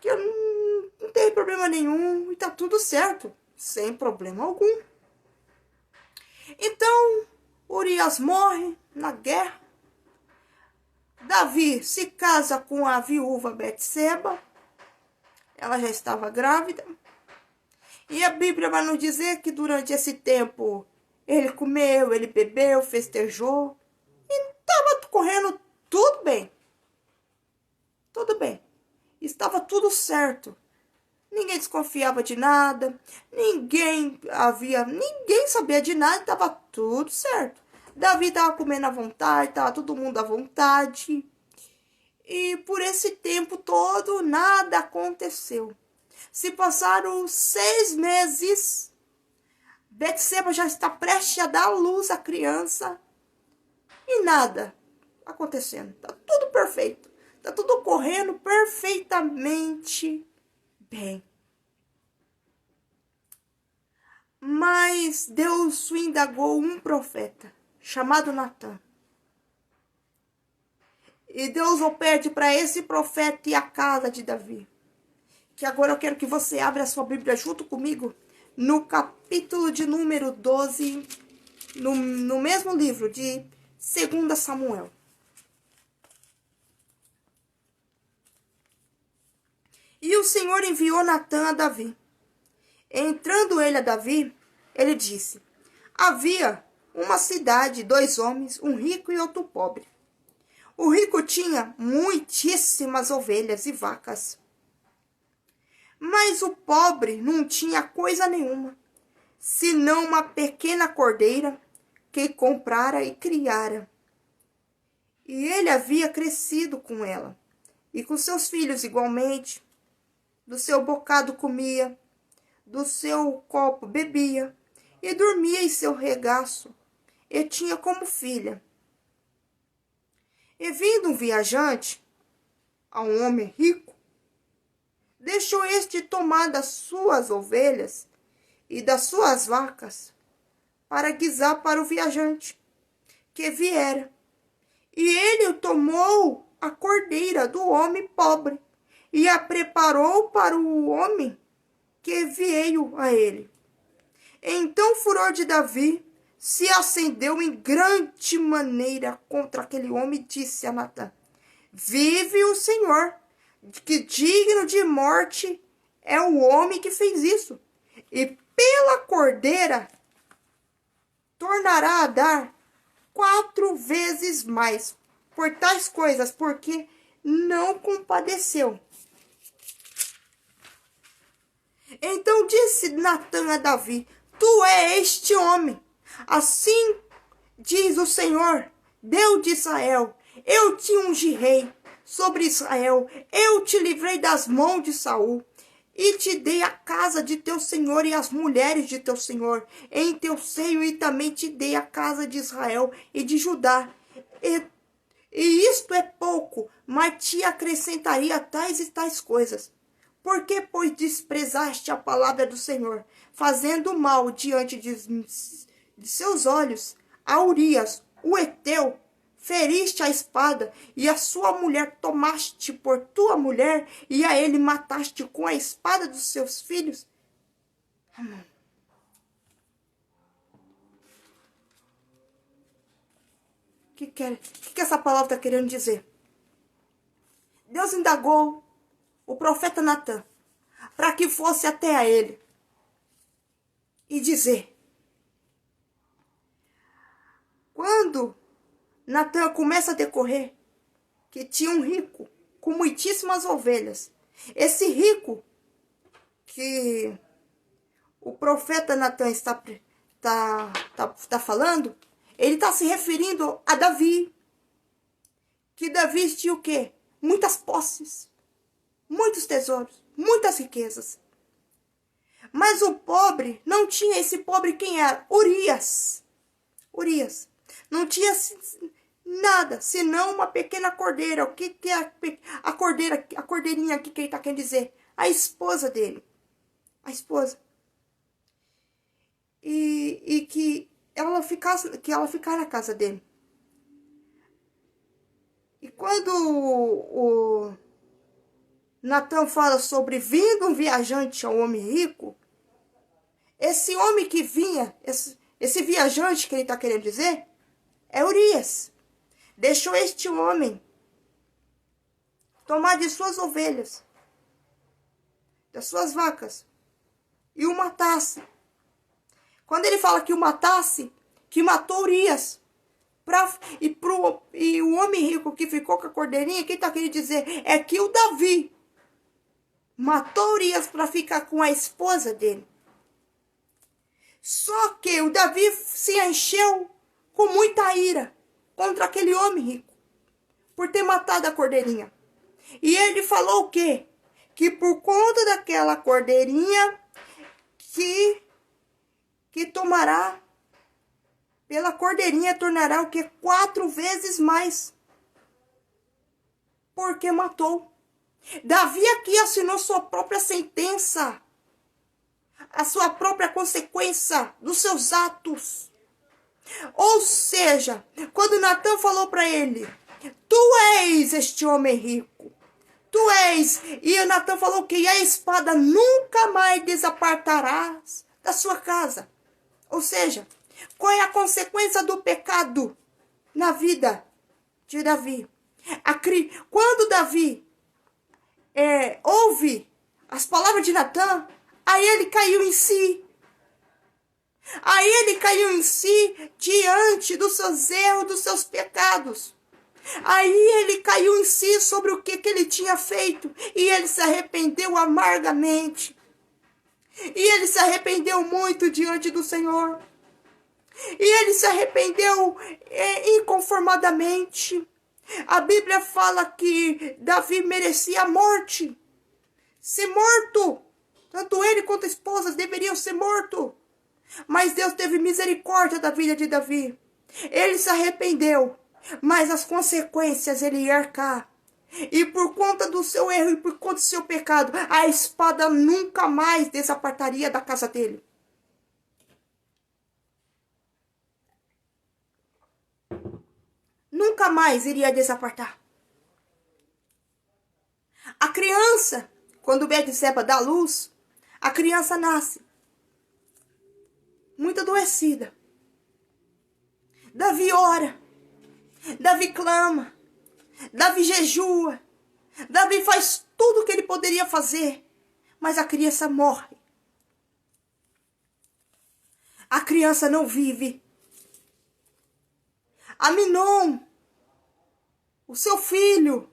eu não tenho problema nenhum e tá tudo certo, sem problema algum. Então, Urias morre na guerra. Davi se casa com a viúva Betseba. Ela já estava grávida. E a Bíblia vai nos dizer que durante esse tempo ele comeu, ele bebeu, festejou. E estava correndo tudo bem. Tudo bem. Estava tudo certo. Ninguém desconfiava de nada. Ninguém sabia de nada. Estava tudo certo. Davi estava comendo à vontade. Estava todo mundo à vontade. E por esse tempo todo, nada aconteceu. Se passaram 6 meses, Betseba já está prestes a dar à luz à criança e nada acontecendo. Tá tudo perfeito. Tá tudo correndo perfeitamente bem. Mas Deus indagou um profeta chamado Natã. E Deus pede para esse profeta ir à casa de Davi. Que agora eu quero que você abra a sua Bíblia junto comigo no capítulo de número 12, no mesmo livro de 2 Samuel. E o Senhor enviou Natã a Davi. Entrando ele a Davi, ele disse: havia uma cidade, 2 homens, um rico e outro pobre. O rico tinha muitíssimas ovelhas e vacas, mas o pobre não tinha coisa nenhuma, senão uma pequena cordeira que comprara e criara. E ele havia crescido com ela, e com seus filhos igualmente. Do seu bocado comia, do seu copo bebia, e dormia em seu regaço, e tinha como filha. E vindo um viajante a um homem rico, deixou este tomar das suas ovelhas e das suas vacas para guisar para o viajante que viera. E ele tomou a cordeira do homem pobre e a preparou para o homem que veio a ele. Então o furor de Davi se acendeu em grande maneira contra aquele homem e disse a Natã: vive o Senhor, que digno de morte é o homem que fez isso, e pela cordeira tornará a dar 4 vezes mais por tais coisas, porque não compadeceu. Então disse Natã a Davi: tu é este homem. Assim diz o Senhor, Deus de Israel: eu te ungi rei sobre Israel, eu te livrei das mãos de Saul, e te dei a casa de teu senhor e as mulheres de teu senhor em teu seio, e também te dei a casa de Israel e de Judá. E isto é pouco, mas te acrescentaria tais e tais coisas. Por que, pois, desprezaste a palavra do Senhor, fazendo mal diante de seus olhos? A Urias, o Heteu, feriste a espada, e a sua mulher tomaste por tua mulher, e a ele mataste com a espada dos seus filhos? O que essa palavra está querendo dizer? Deus indagou o profeta Natã para que fosse até a ele e dizer: quando Natã começa a decorrer que tinha um rico com muitíssimas ovelhas, esse rico que o profeta Natã está falando, ele está se referindo a Davi, que Davi tinha o quê? Muitas posses, muitos tesouros, muitas riquezas. Mas o pobre não tinha. Esse pobre quem era? Urias. Não tinha nada, senão uma pequena cordeira. O que é a cordeira? A cordeirinha aqui que ele está querendo dizer? A esposa dele. A esposa. E que ela ficasse na casa dele. E quando o Natã fala sobre vindo um viajante ao homem rico, esse homem que vinha, esse viajante que ele está querendo dizer, é Urias. Deixou este homem tomar de suas ovelhas, das suas vacas, e o matasse. Quando ele fala que o matasse, que matou Urias, e o homem rico que ficou com a cordeirinha, quem está querendo dizer é que o Davi matou Urias para ficar com a esposa dele. Só que o Davi se encheu com muita ira contra aquele homem rico por ter matado a cordeirinha. E ele falou o quê? Que por conta daquela cordeirinha que tomará, pela cordeirinha tornará o quê? 4 vezes mais. Porque matou. Davi aqui assinou sua própria sentença, a sua própria consequência dos seus atos. Ou seja, quando Natan falou para ele, tu és este homem rico, tu és, e Natan falou que a espada nunca mais desapartarás da sua casa. Ou seja, qual é a consequência do pecado na vida de Davi? Quando Davi ouve as palavras de Natan, aí ele caiu em si. Aí ele caiu em si diante dos seus erros, dos seus pecados. Aí ele caiu em si sobre o que ele tinha feito. E ele se arrependeu amargamente. E ele se arrependeu muito diante do Senhor. E ele se arrependeu inconformadamente. A Bíblia fala que Davi merecia a morte. Ser morto. Tanto ele quanto a esposa deveriam ser mortos. Mas Deus teve misericórdia da vida de Davi. Ele se arrependeu. Mas as consequências ele ia arcar. E por conta do seu erro e por conta do seu pecado, a espada nunca mais desapartaria da casa dele. Nunca mais iria desapartar. A criança, quando Betseba dá luz, a criança nasce muito adoecida. Davi ora, Davi clama, Davi jejua, Davi faz tudo o que ele poderia fazer, mas a criança morre. A criança não vive. Aminon, o seu filho,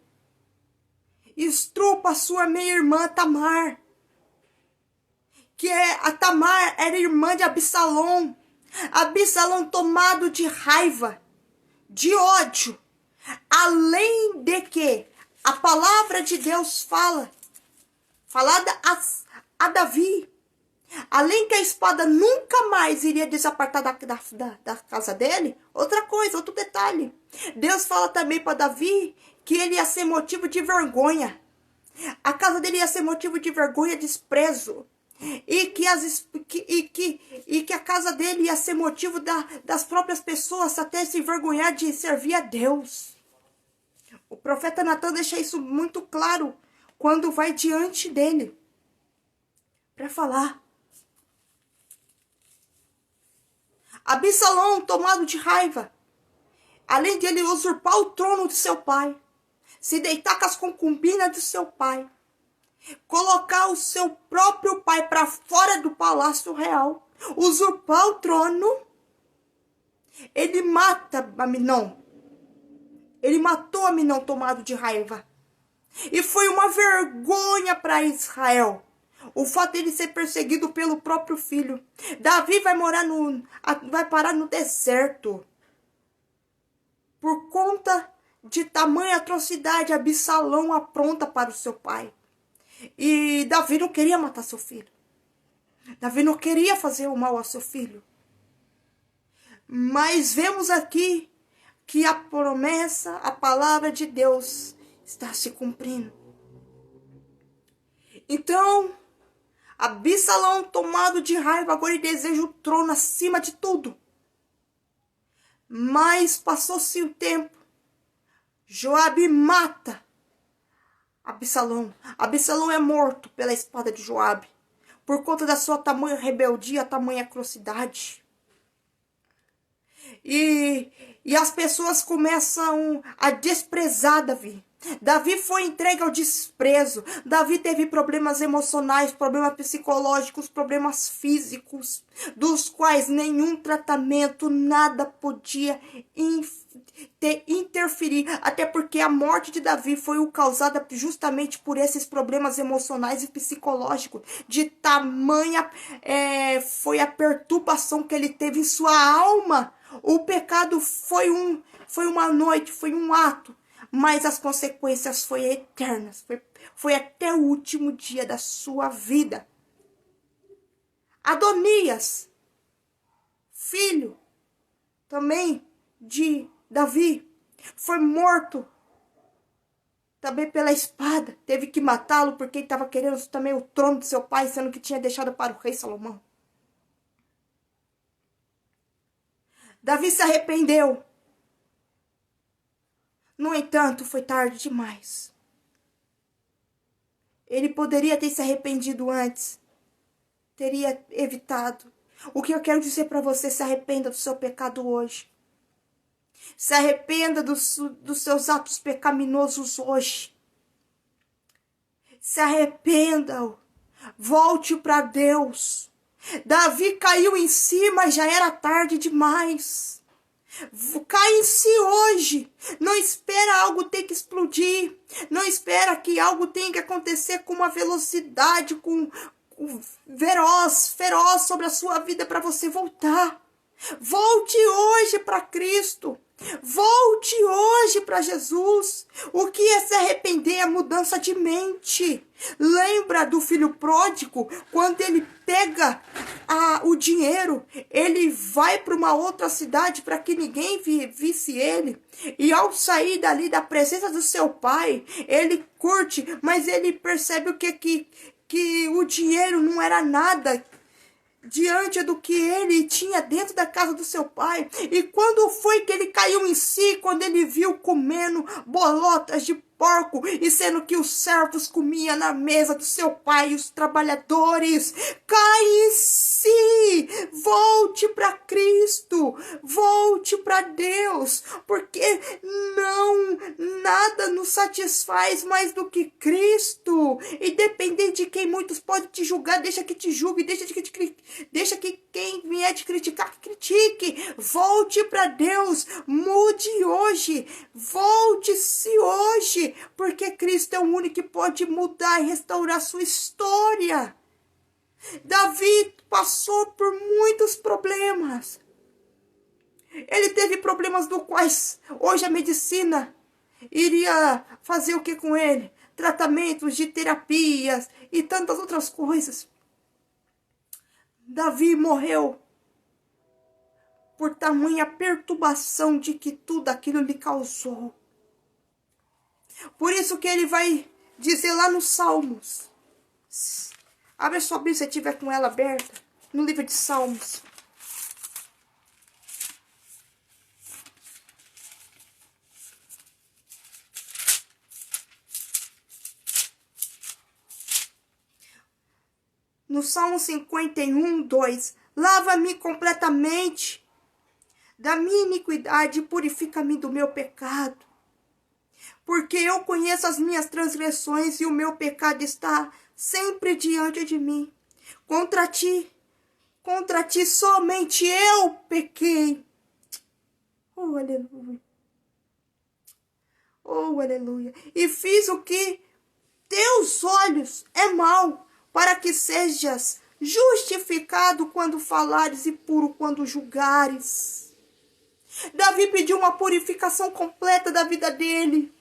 estrupa a sua meia-irmã Tamar, que a Tamar era irmã de Absalom. Absalom, tomado de raiva, de ódio, além de que a palavra de Deus falada a Davi, além que a espada nunca mais iria desapartar da casa dele, outra coisa, outro detalhe. Deus fala também para Davi que ele ia ser motivo de vergonha. A casa dele ia ser motivo de vergonha, desprezo. E que a casa dele ia ser motivo das próprias pessoas até se envergonhar de servir a Deus. O profeta Natan deixa isso muito claro quando vai diante dele para falar. Absalom, tomado de raiva, além de ele usurpar o trono de seu pai, se deitar com as concubinas de seu pai, colocar o seu próprio pai para fora do palácio real, usurpar o trono, ele mata Aminon. Ele matou Aminon tomado de raiva. E foi uma vergonha para Israel o fato de ele ser perseguido pelo próprio filho. Davi vai parar no deserto por conta de tamanha atrocidade Absalão apronta para o seu pai. E Davi não queria matar seu filho. Davi não queria fazer o mal ao seu filho. Mas vemos aqui que a promessa, a palavra de Deus está se cumprindo. Então, Absalão, tomado de raiva, agora ele deseja o trono acima de tudo. Mas passou-se o tempo. Joabe mata Absalão. Absalão é morto pela espada de Joabe, por conta da sua tamanha rebeldia, tamanha atrocidade. E as pessoas começam a desprezar Davi. Davi foi entregue ao desprezo. Davi teve problemas emocionais, problemas psicológicos, problemas físicos, dos quais nenhum tratamento, nada podia interferir. Até porque a morte de Davi foi causada justamente por esses problemas emocionais e psicológicos. De tamanha foi a perturbação que ele teve em sua alma. O pecado foi uma noite, foi um ato. mas as consequências foram eternas. Foi até o último dia da sua vida. Adonias, filho também de Davi, foi morto também pela espada. Teve que matá-lo porque ele estava querendo também o trono de seu pai, sendo que tinha deixado para o rei Salomão. Davi se arrependeu. No entanto, foi tarde demais. Ele poderia ter se arrependido antes. Teria evitado. O que eu quero dizer para você, se arrependa do seu pecado hoje. Se arrependa dos seus atos pecaminosos hoje. Se arrependa. Volte para Deus. Davi caiu em si, mas já era tarde demais. Cai em si hoje. Não espera algo ter que explodir. Não espera que algo tenha que acontecer com uma velocidade, com feroz sobre a sua vida para você voltar. Volte hoje para Cristo. Volte hoje para Jesus. O que é se arrepender? É mudança de mente. Lembra do filho pródigo? Quando ele pega o dinheiro, ele vai para uma outra cidade para que ninguém visse ele. E ao sair dali da presença do seu pai, ele curte, mas ele percebe o que o dinheiro não era nada diante do que ele tinha dentro da casa do seu pai. E quando foi que ele caiu em si? Quando ele viu comendo bolotas de porco, e sendo que os servos comiam na mesa do seu pai e os trabalhadores. Cai em si, volte para Cristo, volte para Deus, porque nada nos satisfaz mais do que Cristo. Independente de quem muitos podem te julgar, deixa que te julgue, deixa que quem vier te criticar, que critique. Volte para Deus, mude hoje, volte-se hoje, porque Cristo é o único que pode mudar e restaurar sua história. Davi passou por muitos problemas. Ele teve problemas do quais hoje a medicina iria fazer o que com ele? Tratamentos de terapias e tantas outras coisas. Davi morreu por tamanha perturbação de que tudo aquilo lhe causou. Por isso que ele vai dizer lá nos Salmos. Abre sua Bíblia se tiver com ela aberta. No livro de Salmos. No Salmo 51, 2. Lava-me completamente da minha iniquidade e purifica-me do meu pecado. Porque eu conheço as minhas transgressões e o meu pecado está sempre diante de mim. Contra ti somente eu pequei. Oh, aleluia. Oh, aleluia. E fiz o que teus olhos é mal, para que sejas justificado quando falares e puro quando julgares. Davi pediu uma purificação completa da vida dele.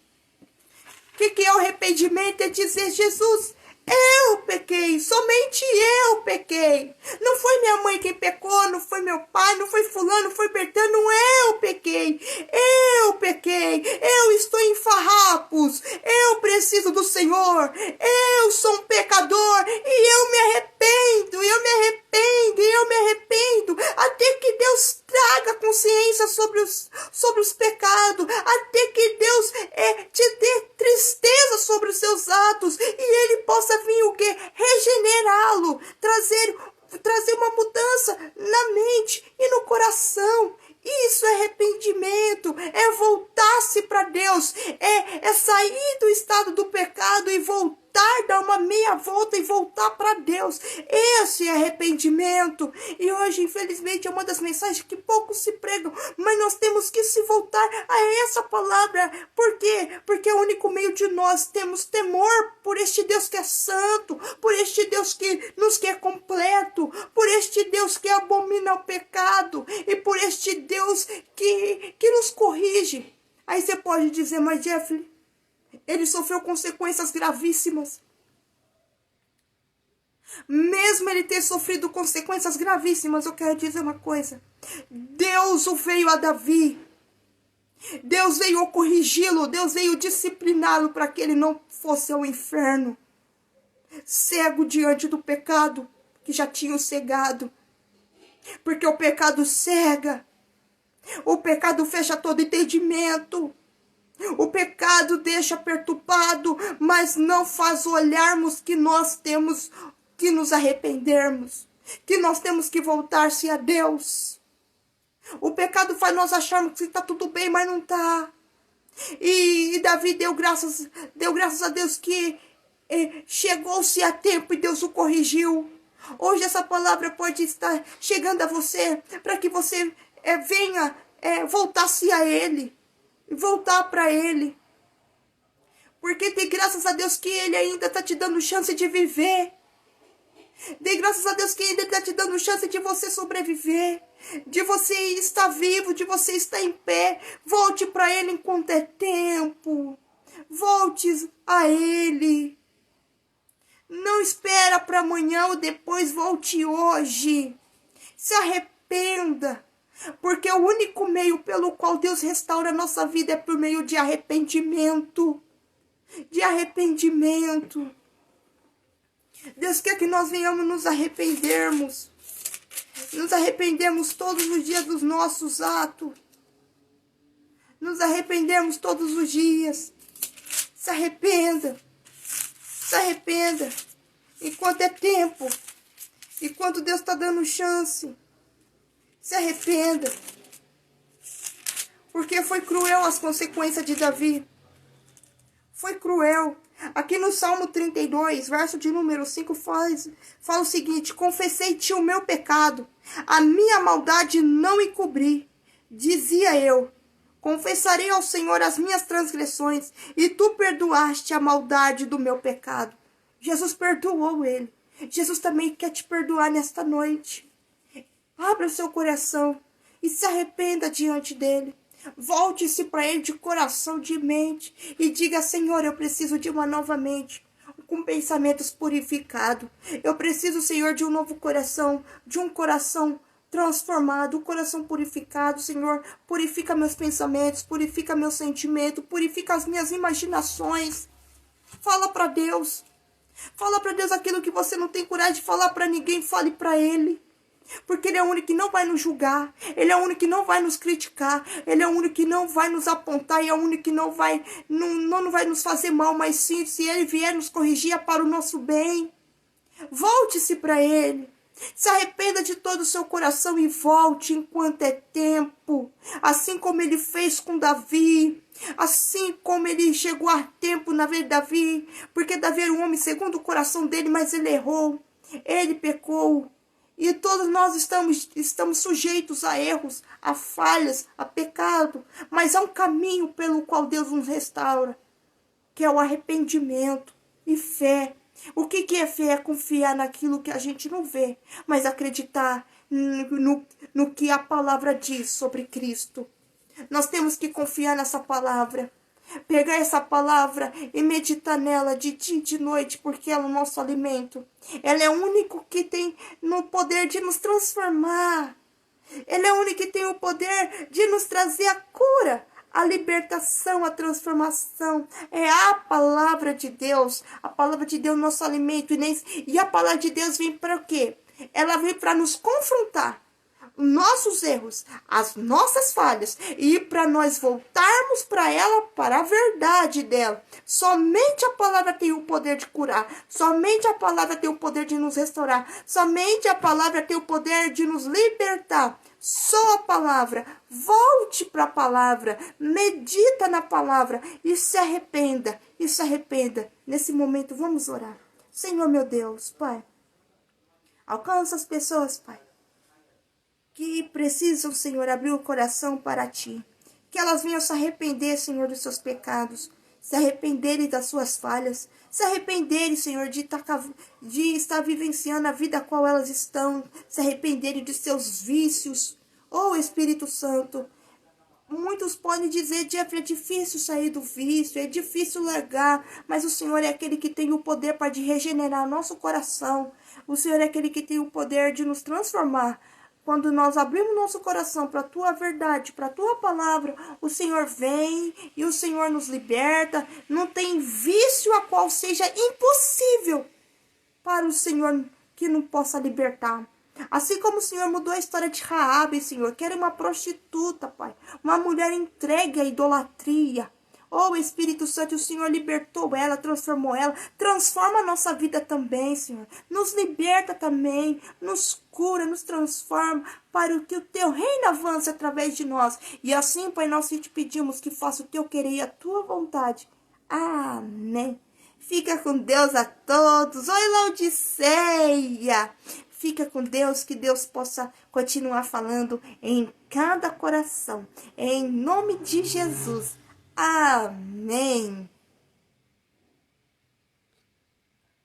O que é o arrependimento? É dizer, Jesus, eu pequei, somente eu pequei. Não foi minha mãe quem pecou, não foi meu pai, não foi fulano, não foi Bertano, eu pequei. Eu pequei, eu estou em farrapos, eu preciso do Senhor, eu sou um pecador e eu me arrependo, até que Deus traga consciência sobre os pecados, até que Deus te dê tristeza sobre os seus atos e Ele possa vir o quê? Regenerá-lo, trazer uma mudança na mente e no coração. Isso é arrependimento, é voltar-se para Deus, é sair do estado do pecado e voltar, dar uma meia volta e voltar para Deus. Esse é arrependimento. E hoje, infelizmente, é uma das mensagens que poucos se pregam, mas nós temos que se voltar a essa palavra. Por quê? Porque é o único meio de nós temos temor por este Deus que é santo, por este Deus que nos quer completo, por este Deus que abomina o pecado e por este Deus que nos corrige. Aí você pode dizer, mas Jeffrey, ele sofreu consequências gravíssimas. Mesmo ele ter sofrido consequências gravíssimas, eu quero dizer uma coisa. Deus o veio a Davi. Deus veio corrigi-lo. Deus veio discipliná-lo para que ele não fosse ao inferno. Cego diante do pecado que já tinha o cegado. Porque o pecado cega. O pecado fecha todo entendimento. O pecado deixa perturbado, mas não faz olharmos que nós temos que nos arrependermos, que nós temos que voltar-se a Deus. O pecado faz nós acharmos que está tudo bem, mas não está. E Davi deu graças a Deus que chegou-se a tempo e Deus o corrigiu. Hoje essa palavra pode estar chegando a você para que você venha voltar-se a Ele, voltar para Ele. Porque dê graças a Deus que Ele ainda está te dando chance de viver. Dê graças a Deus que ainda está te dando chance de você sobreviver, de você estar vivo, de você estar em pé. Volte para Ele enquanto é tempo. Volte a Ele. Não espera para amanhã ou depois, volte hoje. Se arrependa. Porque o único meio pelo qual Deus restaura a nossa vida é por meio de arrependimento. De arrependimento. Deus quer que nós venhamos nos arrependermos. Nos arrependermos todos os dias dos nossos atos. Nos arrependermos todos os dias. Se arrependa. Se arrependa. Enquanto é tempo. Enquanto Deus está dando chance. Se arrependa. Porque foi cruel as consequências de Davi. Foi cruel. Aqui no Salmo 32, verso de número 5, fala o seguinte: confessei-te o meu pecado, a minha maldade não encobri. Dizia eu, confessarei ao Senhor as minhas transgressões, e tu perdoaste a maldade do meu pecado. Jesus perdoou ele. Jesus também quer te perdoar nesta noite. Abra seu coração e se arrependa diante dele. Volte-se para Ele de coração, de mente, e diga: Senhor, eu preciso de uma nova mente, com pensamentos purificados. Eu preciso, Senhor, de um novo coração, de um coração transformado, um coração purificado. Senhor, purifica meus pensamentos, purifica meu sentimento, purifica as minhas imaginações. Fala para Deus. Fala para Deus aquilo que você não tem coragem de falar para ninguém, fale para Ele. Porque Ele é o único que não vai nos julgar. Ele é o único que não vai nos criticar. Ele é o único que não vai nos apontar. E é o único que não vai nos fazer mal. Mas sim, se Ele vier nos corrigir, é para o nosso bem. Volte-se para Ele. Se arrependa de todo o seu coração e volte enquanto é tempo. Assim como Ele fez com Davi. Assim como Ele chegou a tempo na vida de Davi. Porque Davi era um homem segundo o coração dele, mas ele errou. Ele pecou. E todos nós estamos sujeitos a erros, a falhas, a pecado. Mas há um caminho pelo qual Deus nos restaura, que é o arrependimento e fé. O que é fé? É confiar naquilo que a gente não vê, mas acreditar no que a palavra diz sobre Cristo. Nós temos que confiar nessa palavra. Pegar essa palavra e meditar nela de dia e de noite, porque ela é o nosso alimento. Ela é o único que tem no poder de nos transformar. Ela é o único que tem o poder de nos trazer a cura, a libertação, a transformação. É a palavra de Deus. A palavra de Deus é o nosso alimento. E a palavra de Deus vem para o quê? Ela vem para nos confrontar. Nossos erros, as nossas falhas, e para nós voltarmos para ela, para a verdade dela. Somente a palavra tem o poder de curar, somente a palavra tem o poder de nos restaurar, somente a palavra tem o poder de nos libertar. Só a palavra. Volte para a palavra, medita na palavra e se arrependa, e se arrependa. Nesse momento vamos orar. Senhor meu Deus, Pai, alcança as pessoas, Pai, que precisam, Senhor, abrir o coração para Ti. Que elas venham se arrepender, Senhor, dos seus pecados. Se arrependerem das suas falhas. Se arrependerem, Senhor, de estar vivenciando a vida a qual elas estão. Se arrependerem de seus vícios. Oh, Espírito Santo, Muitos podem dizer, Jeffrey, é difícil sair do vício, é difícil largar, mas o Senhor é aquele que tem o poder para regenerar nosso coração. O Senhor é aquele que tem o poder de nos transformar. Quando nós abrimos nosso coração para a Tua verdade, para a Tua palavra, o Senhor vem e o Senhor nos liberta. Não tem vício a qual seja impossível para o Senhor que não possa libertar. Assim como o Senhor mudou a história de Raabe, Senhor, que era uma prostituta, Pai. Uma mulher entregue à idolatria. Oh, Espírito Santo, o Senhor libertou ela, transformou ela. Transforma a nossa vida também, Senhor. Nos liberta também, nos cura, nos transforma, para que o Teu reino avance através de nós. E assim, Pai, nós te pedimos que faça o Teu querer e a Tua vontade. Amém. Fica com Deus a todos. Oi, Laodiceia. Fica com Deus, que Deus possa continuar falando em cada coração. Em nome de Jesus. Amém.